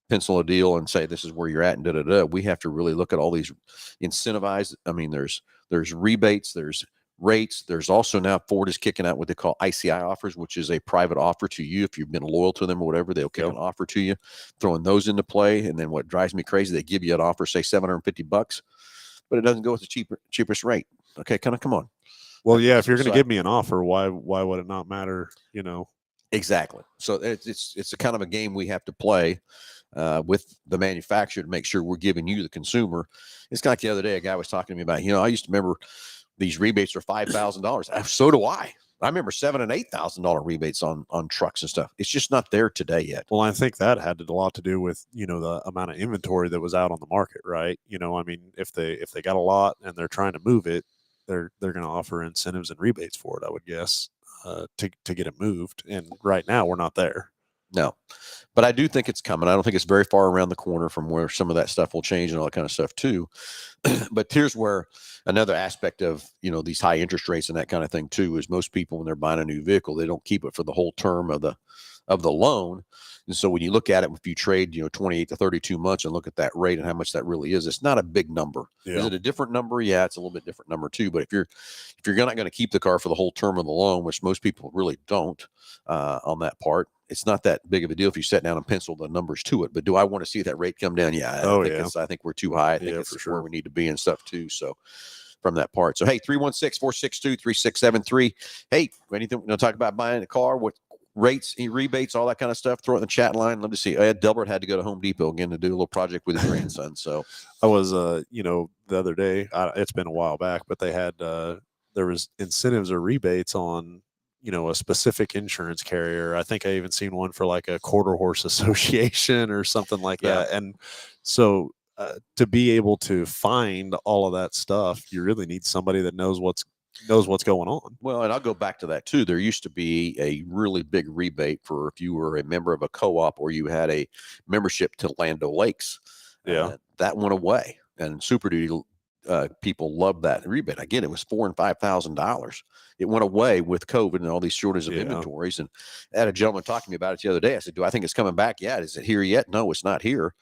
pencil a deal and say this is where you're at and da-da-da. We have to really look at all these incentivized. I mean, there's rebates, there's rates. There's also now Ford is kicking out what they call ICI offers, which is a private offer to you. If you've been loyal to them or whatever, they'll kick an offer to you, throwing those into play. And then what drives me crazy, they give you an offer, say $750, but it doesn't go with the cheapest rate. Okay, come on. Well, yeah, if you're going to give me an offer, why would it not matter? Exactly. So it's a kind of a game we have to play with the manufacturer to make sure we're giving you, the consumer. It's kind of like the other day, a guy was talking to me about, I used to remember these rebates are $5,000. So do I. I remember $7,000 and $8,000 rebates on trucks and stuff. It's just not there today yet. Well, I think that had a lot to do with the amount of inventory that was out on the market, right? I mean, if they got a lot and they're trying to move it, they're going to offer incentives and rebates for it, I would guess, to get it moved. And right now, we're not there. No, but I do think it's coming. I don't think it's very far around the corner from where some of that stuff will change and all that kind of stuff too. But here's where another aspect of, these high interest rates and that kind of thing too, is most people, when they're buying a new vehicle, they don't keep it for the whole term of the loan. And so when you look at it, if you trade, 28 to 32 months and look at that rate and how much that really is, it's not a big number. Yeah. Is it a different number? Yeah, it's a little bit different number too. But if you're not going to keep the car for the whole term of the loan, which most people really don't on that part, it's not that big of a deal if you sit down and pencil the numbers to it. But do I want to see that rate come down? Yeah, I think we're too high. I think it's where we need to be and stuff too. So from that part. So, hey, 316-462-3673. Hey, anything we're going to talk about buying a car? What rates, rebates, all that kind of stuff? Throw it in the chat line. Love to see. Delbert had to go to Home Depot again to do a little project with his grandson. So I was, the other day, it's been a while back, but they had, there was incentives or rebates on, a specific insurance carrier. I think I even seen one for like a quarter horse association or something like that. And so to be able to find all of that stuff, you really need somebody that knows what's going on. Well, and I'll go back to that too. There used to be a really big rebate for if you were a member of a co-op or you had a membership to Land O'Lakes. That went away, and Super Duty people loved that rebate. Again, it was $4,000 and $5,000. It went away with COVID and all these shortages of inventories. And I had a gentleman talking to me about it the other day. I said, "Do I think it's coming back yet? Is it here yet?" No, it's not here,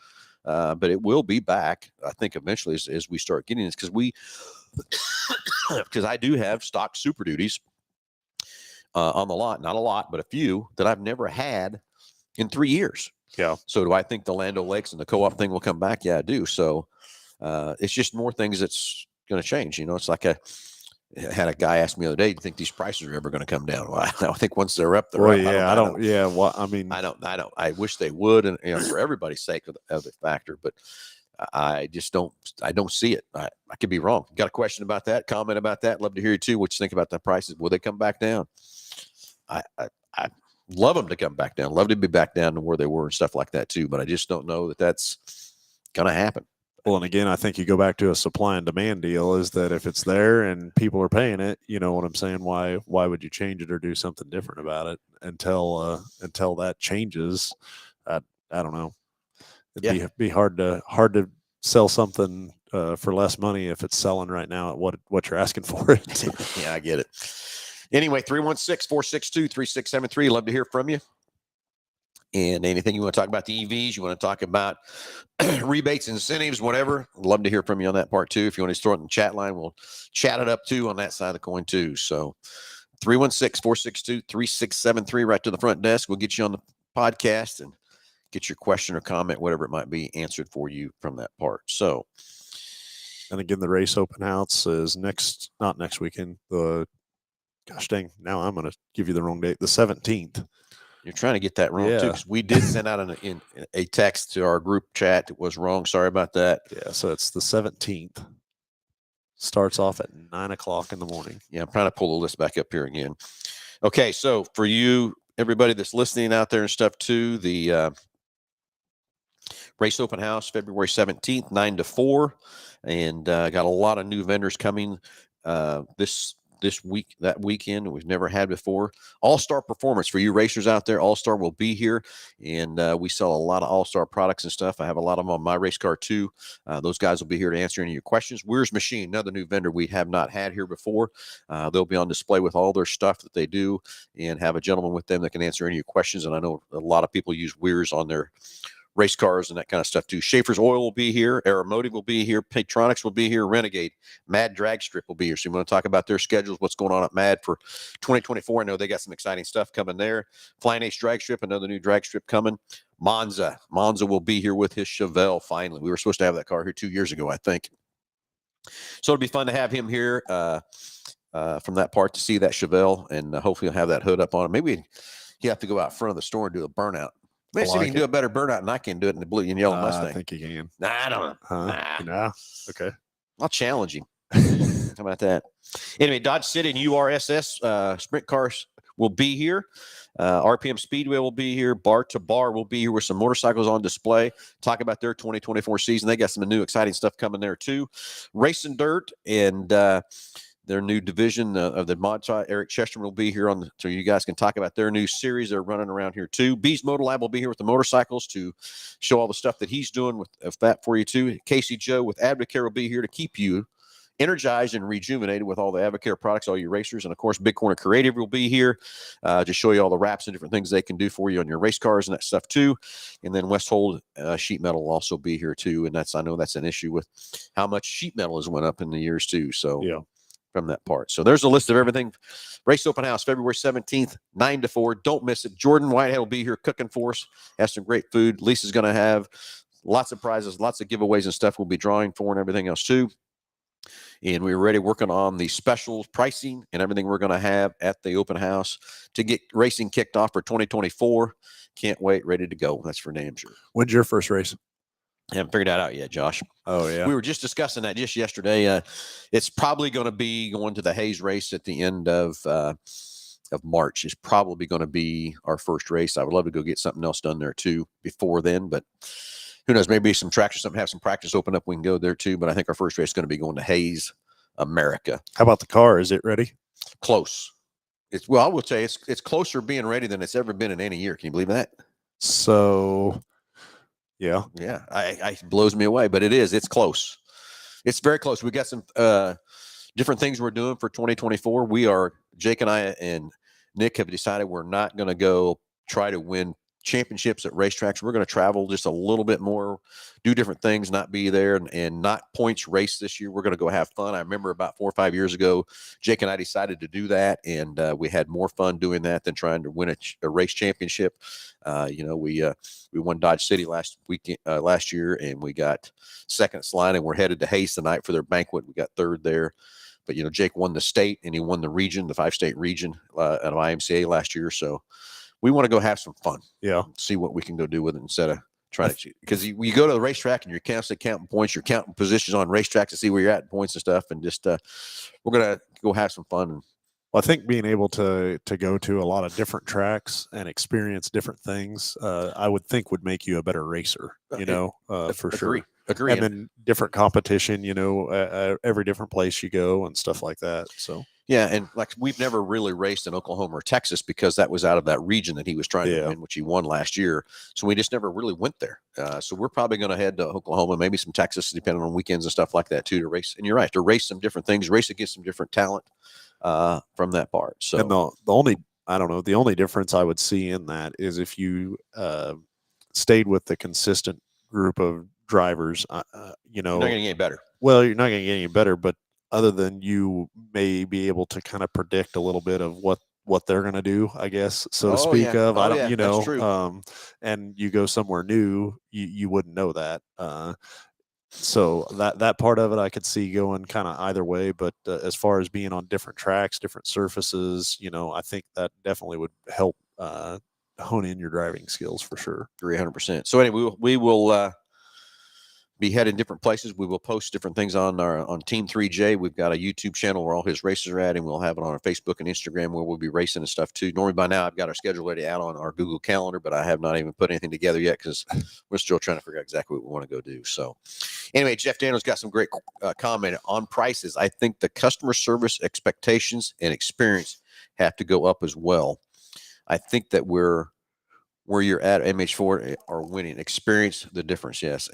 but it will be back. I think eventually as we start getting this, because I do have stock Super Duties on the lot. Not a lot, but a few that I've never had in 3 years. Yeah. So do I think the Land O'Lakes and the co-op thing will come back? Yeah, I do. So it's just more things that's going to change. It's like I had a guy ask me the other day, "Do you think these prices are ever going to come down?" Well, I think once they're up, they're up. I wish they would, and for everybody's sake of the factor, but I just don't see it. I could be wrong. Got a question about that, comment about that? Love to hear you too. What you think about the prices? Will they come back down? I love them to come back down. Love to be back down to where they were and stuff like that too. But I just don't know that that's going to happen. Well, and again, I think you go back to a supply and demand deal, is that if it's there and people are paying it, you know what I'm saying? Why would you change it or do something different about it until that changes? I don't know. It'd be hard to sell something for less money if it's selling right now at what you're asking for it. Yeah, I get it. Anyway, 316-462-3673. Love to hear from you. And anything you want to talk about the EVs, you want to talk about rebates, incentives, whatever, love to hear from you on that part too. If you want to throw it in the chat line, we'll chat it up too on that side of the coin too. So 316-462-3673, right to the front desk. We'll get you on the podcast and get your question or comment, whatever it might be, answered for you from that part. So, and again, the race open house is not next weekend. Now I'm going to give you the wrong date. The 17th. You're trying to get that wrong too, because we did send out a text to our group chat that was wrong. Sorry about that. Yeah, so it's the 17th. Starts off at 9:00 in the morning. Yeah, I'm trying to pull the list back up here again. Okay, so for you, everybody that's listening out there and stuff too, the race open house, February 17th, 9 to 4, and got a lot of new vendors coming that weekend we've never had before. All-Star Performance for you racers out there. All-Star will be here, and we sell a lot of All-Star products and stuff. I have a lot of them on my race car too. Those guys will be here to answer any of your questions. Weir's Machine, another new vendor we have not had here before. They'll be on display with all their stuff that they do, and have a gentleman with them that can answer any of your questions. And I know a lot of people use Weir's on their race cars and that kind of stuff too. Schaefer's Oil will be here. Aeromotive will be here. Patronics will be here. Renegade. Mad Drag Strip will be here. So you want to talk about their schedules, what's going on at Mad for 2024. I know they got some exciting stuff coming there. Flying Ace Drag Strip, another new drag strip coming. Monza will be here with his Chevelle finally. We were supposed to have that car here 2 years ago, I think. So it'll be fun to have him here from that part to see that Chevelle, and hopefully he'll have that hood up on him. Maybe he'll have to go out front of the store and do a burnout. Maybe see if he can do a better burnout than I can do it in the blue and yellow Mustang. I think he can. Nah, I don't know. Nah. Okay. I'll challenge him. How about that? Anyway, Dodge City and URSS sprint cars will be here. RPM Speedway will be here. Bar to Bar will be here with some motorcycles on display. Talk about their 2024 season. They got some new exciting stuff coming there too. Racing Dirt and their new division of the mod side. Eric Chesterman will be here so you guys can talk about their new series they're running around here too. Bees Motor Lab will be here with the motorcycles to show all the stuff that he's doing with that for you too. Casey Joe with Advocare will be here to keep you energized and rejuvenated with all the Advocare products, all your racers. And of course, Big Corner Creative will be here to show you all the wraps and different things they can do for you on your race cars and that stuff too. And then Westhold Sheet Metal will also be here too. And I know that's an issue with how much sheet metal has went up in the years too. So yeah. From that part. So there's a list of everything. Race Open House, February 17th, 9 to 4. Don't miss it. Jordan Whitehead will be here cooking for us. Has some great food. Lisa's going to have lots of prizes, lots of giveaways and stuff we'll be drawing for and everything else too. And we're already working on the specials, pricing, and everything we're going to have at the open house to get racing kicked off for 2024. Can't wait. Ready to go. That's for damn sure. When's your first race? I haven't figured that out yet, Josh. Oh, yeah. We were just discussing that just yesterday. It's probably going to be going to the Hayes race at the end of March. It's probably going to be our first race. I would love to go get something else done there too before then, but who knows? Maybe some tracks or something, have some practice open up. We can go there too. But I think our first race is going to be going to Hayes, America. How about the car? Is it ready? Close. I will say it's closer being ready than it's ever been in any year. Can you believe that? So, yeah. Yeah. It blows me away, but it's close. It's very close. We got some different things we're doing for 2024. Jake and I and Nick have decided we're not going to go try to win championships at racetracks. We're going to travel just a little bit more, do different things, not be there and not points race this year. We're going to go have fun. I remember about 4 or 5 years ago, Jake and I decided to do that, and we had more fun doing that than trying to win a race championship. We won Dodge City last year, and we got second slide, and we're headed to Hayes tonight for their banquet. We got third there. But, Jake won the state, and he won the region, the 5-state region out of IMCA last year. So we want to go have some fun. Yeah. See what we can go do with it instead of trying to, because you go to the racetrack and you're constantly counting points, you're counting positions on racetracks to see where you're at in points and stuff. And just, we're going to go have some fun. Well, I think being able to go to a lot of different tracks and experience different things, I would think would make you a better racer, for sure. Agree. And then different competition, every different place you go and stuff like that. So. Yeah, and like we've never really raced in Oklahoma or Texas because that was out of that region that he was trying to win, which he won last year. So we just never really went there. So we're probably going to head to Oklahoma, maybe some Texas, depending on weekends and stuff like that too, to race. And you're right, to race some different things, race against some different talent from that part. So and the only difference I would see in that is if you stayed with the consistent group of drivers, you're not going to get any better. Well, you're not going to get any better, but other than you may be able to kind of predict a little bit of what they're going to do, I guess, so to speak of. I don't, that's true. And you go somewhere new, you wouldn't know that. So that part of it, I could see going kind of either way. But as far as being on different tracks, different surfaces, I think that definitely would help hone in your driving skills for sure. 300%. So anyway, we will be heading different places. We will post different things on Team 3J. We've got a YouTube channel where all his races are at, and we'll have it on our Facebook and Instagram where we'll be racing and stuff too. Normally by now I've got our schedule already out on our Google Calendar, but I have not even put anything together yet because we're still trying to figure out exactly what we want to go do. So anyway, Jeff Daniels got some great comment on prices. I think the customer service expectations and experience have to go up as well. I think that where you're at MH4 are winning. Experience the difference, yes.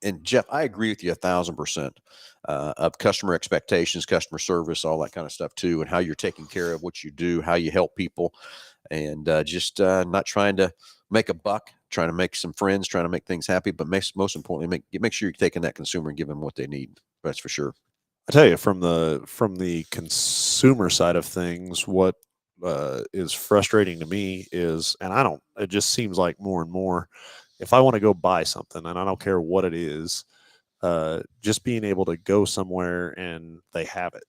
And Jeff, I agree with you 1,000% of customer expectations, customer service, all that kind of stuff too, and how you're taking care of what you do, how you help people, and just not trying to make a buck trying to make some friends, trying to make things happy, but most importantly, make sure you're taking that consumer and giving them what they need. That's for sure. I tell you, from the consumer side of things, what is frustrating to me is, and it just seems like more and more, if I want to go buy something, and I don't care what it is, just being able to go somewhere and they have it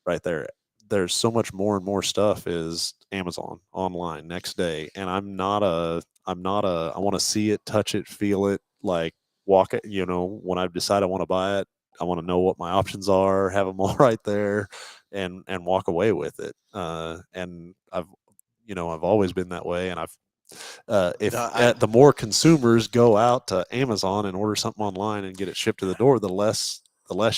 right there. There's so much more and more stuff is Amazon online next day, and I want to see it, touch it, feel it, like walk it. When I decide I want to buy it, I want to know what my options are, have them all right there, and walk away with it. And I've always been that way, and the more consumers go out to Amazon and order something online and get it shipped to the door, the less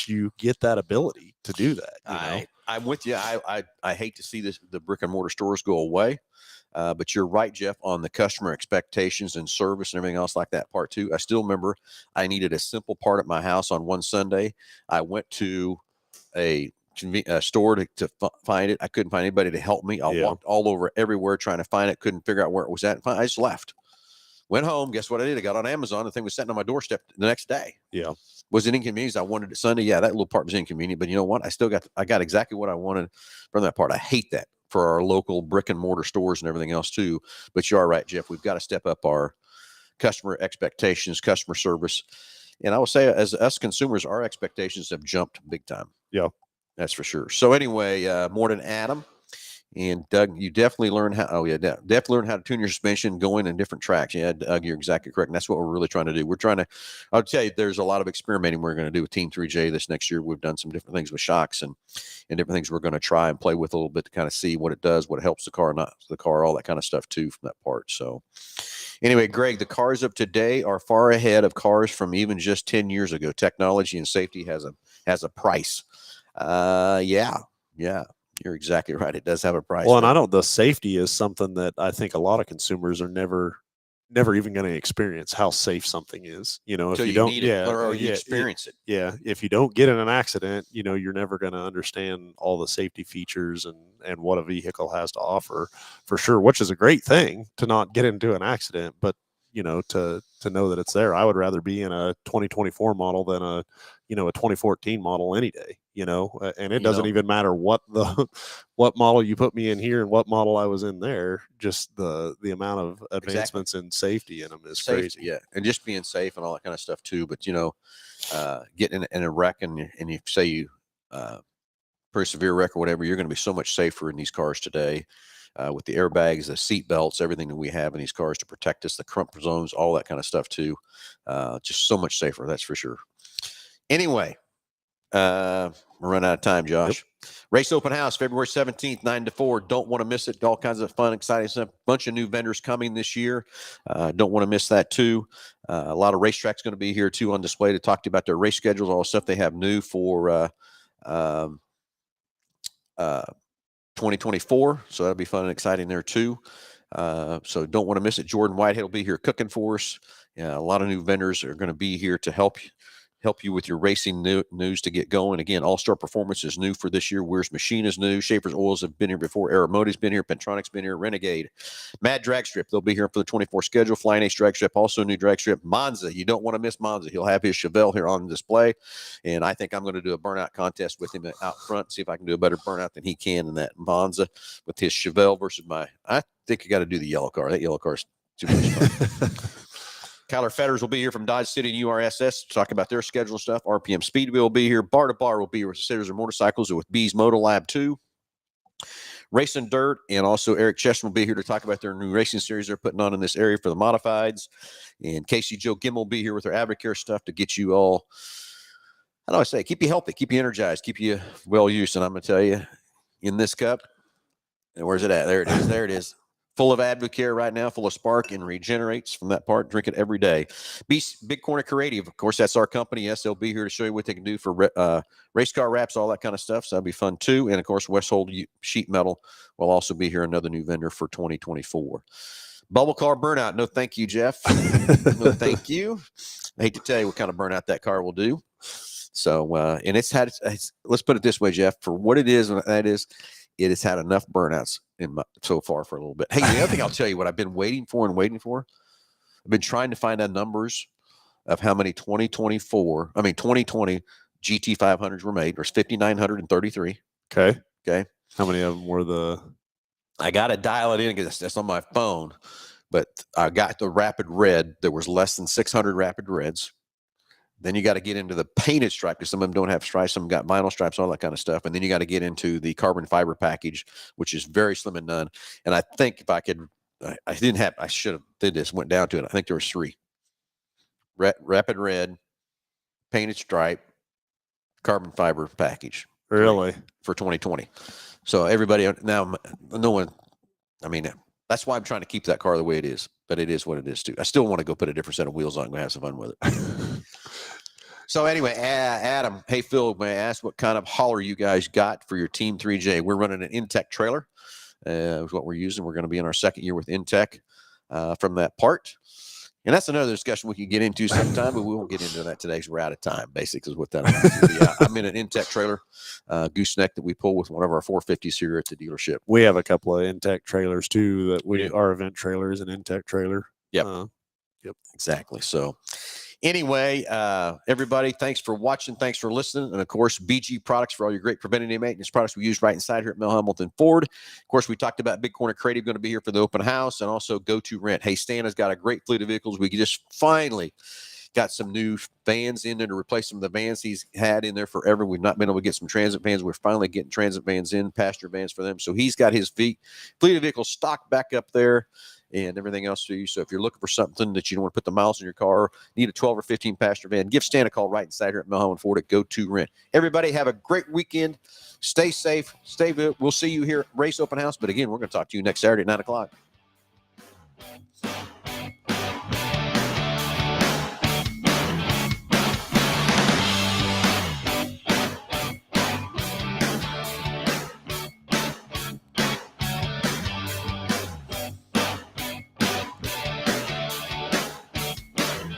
you get that ability to do that. I'm with you. I hate to see the brick and mortar stores go away. But you're right, Jeff, on the customer expectations and service and everything else like that part too. I still remember I needed a simple part at my house on one Sunday. I went to a store to find it. I couldn't find anybody to help me. I walked all over everywhere trying to find it. Couldn't figure out where it was at. I just left. Went home. Guess what I did? I got on Amazon. The thing was sitting on my doorstep the next day. Yeah. Was it inconvenience? I wanted it Sunday. Yeah, that little part was inconvenient. But you know what? I got exactly what I wanted from that part. I hate that for our local brick and mortar stores and everything else too. But you are right, Jeff. We've got to step up our customer expectations, customer service. And I will say, as us consumers, our expectations have jumped big time. Yeah. That's for sure. So anyway, morning, Adam. And Doug, you definitely learn definitely learn how to tune your suspension going in different tracks. Yeah, Doug, you're exactly correct. And that's what we're really trying to do. I'll tell you, there's a lot of experimenting we're going to do with Team 3J this next year. We've done some different things with shocks and different things we're going to try and play with a little bit to kind of see what it does, what it helps the car, not the car, all that kind of stuff too from that part. So anyway, Greg, the cars of today are far ahead of cars from even just 10 years ago. Technology and safety has a price. Yeah. You're exactly right. It does have a price. Well, and the safety is something that I think a lot of consumers are never even going to experience how safe something is. If you don't, you experience it. Yeah. If you don't get in an accident, you're never going to understand all the safety features and what a vehicle has to offer for sure, which is a great thing to not get into an accident, but to know that it's there. I would rather be in a 2024 model than a 2014 model any day, and it doesn't even matter what model you put me in here and what model I was in there. Just the amount of advancements in safety in them is crazy. Yeah. And just being safe and all that kind of stuff too. But, getting in a wreck and you say you pretty severe wreck or whatever, you're going to be so much safer in these cars today. With the airbags, the seat belts, everything that we have in these cars to protect us, the crump zones, all that kind of stuff too. Just so much safer, that's for sure. Anyway, we're running out of time, Josh. Yep. Race Open House, February 17th, 9 to 4. Don't want to miss it. All kinds of fun, exciting stuff. Bunch of new vendors coming this year. Don't want to miss that too. A lot of racetracks going to be here too on display to talk to you about their race schedules, all the stuff they have new for 2024. So that'll be fun and exciting there too. So don't want to miss it. Jordan Whitehead will be here cooking for us. A lot of new vendors are going to be here to help you with your racing news to get going. Again, All-Star Performance is new for this year. Weir's Machine is new. Schaefer's Oils have been here before. Aeromotive's been here. Pentronic's been here. Renegade. Mad Drag Strip, they'll be here for the 24 schedule. Flying Ace Drag Strip, also a new drag strip. Monza, you don't want to miss Monza. He'll have his Chevelle here on display. And I think I'm going to do a burnout contest with him out front, see if I can do a better burnout than he can in that Monza with his Chevelle versus I think you got to do the yellow car. That yellow car is too much fun. Kyler Fetters will be here from Dodge City and URSS to talk about their schedule stuff. RPM Speedway will be here. Bar to Bar will be here with Sitters and Motorcycles with B's Moto Lab 2. Racing Dirt, and also Eric Chesham will be here to talk about their new racing series they're putting on in this area for the modifieds. And Casey Joe Gimm will be here with their Advocare stuff to get you all, how do I say, keep you healthy, keep you energized, keep you well used. And I'm going to tell you, in this cup, and where's it at? There it is. There it is. Full of Advocare right now, full of spark and regenerates from that part. Drink it every day. Big Corner Creative, of course, that's our company. Yes, they'll be here to show you what they can do for race car wraps, all that kind of stuff. So that'll be fun too. And of course, Westhold Sheet Metal will also be here, another new vendor for 2024. Bubble car burnout. No, thank you, Jeff. No, thank you. I hate to tell you what kind of burnout that car will do. So, and let's put it this way, Jeff, for what it is, that is, it has had enough burnouts so far for a little bit. Hey, the other thing I'll tell you what I've been waiting for. I've been trying to find out numbers of how many 2020 GT500s were made. There's 5,933. Okay. Okay. How many of them were the? I got to dial it in because that's on my phone, but I got the Rapid Red. There was less than 600 Rapid Reds. Then you got to get into the painted stripe because some of them don't have stripes. Some got vinyl stripes, all that kind of stuff. And then you got to get into the carbon fiber package, which is very slim and none. And I think if I could, I should have did this, went down to it. I think there was 3. Rapid Red, painted stripe, carbon fiber package. Really? For 2020. So everybody now, no one, I mean, that's why I'm trying to keep that car the way it is, but it is what it is too. I still want to go put a different set of wheels on and go have some fun with it. So anyway, Adam, hey, Phil, may I ask what kind of hauler you guys got for your Team 3J? We're running an Intech trailer is what we're using. We're going to be in our second year with Intech from that part. And that's another discussion we can get into sometime, but we won't get into that today because we're out of time, basically, is what that is. Yeah, I'm in an Intech trailer, gooseneck that we pull with one of our 450s here at the dealership. We have a couple of Intech trailers too. Our event trailer is an Intech trailer. Yep. Yep. Exactly. So anyway, everybody, thanks for watching. Thanks for listening. And of course, BG Products for all your great preventative maintenance products we use right inside here at Hambelton Ford. Of course, we talked about Big Corner Creative going to be here for the open house and also Go To Rent. Hey, Stan has got a great fleet of vehicles. We just finally got some new vans in there to replace some of the vans he's had in there forever. We've not been able to get some transit vans. We're finally getting transit vans in, passenger vans for them. So he's got his fleet of vehicles stocked back up there and everything else for you. So if you're looking for something that you don't want to put the miles in your car, need a 12 or 15 passenger van, give Stan a call right inside here at Hambelton Ford at Go To Rent. Everybody have a great weekend. Stay safe. Stay good. We'll see you here at Race Open House. But again, we're going to talk to you next Saturday at 9 o'clock.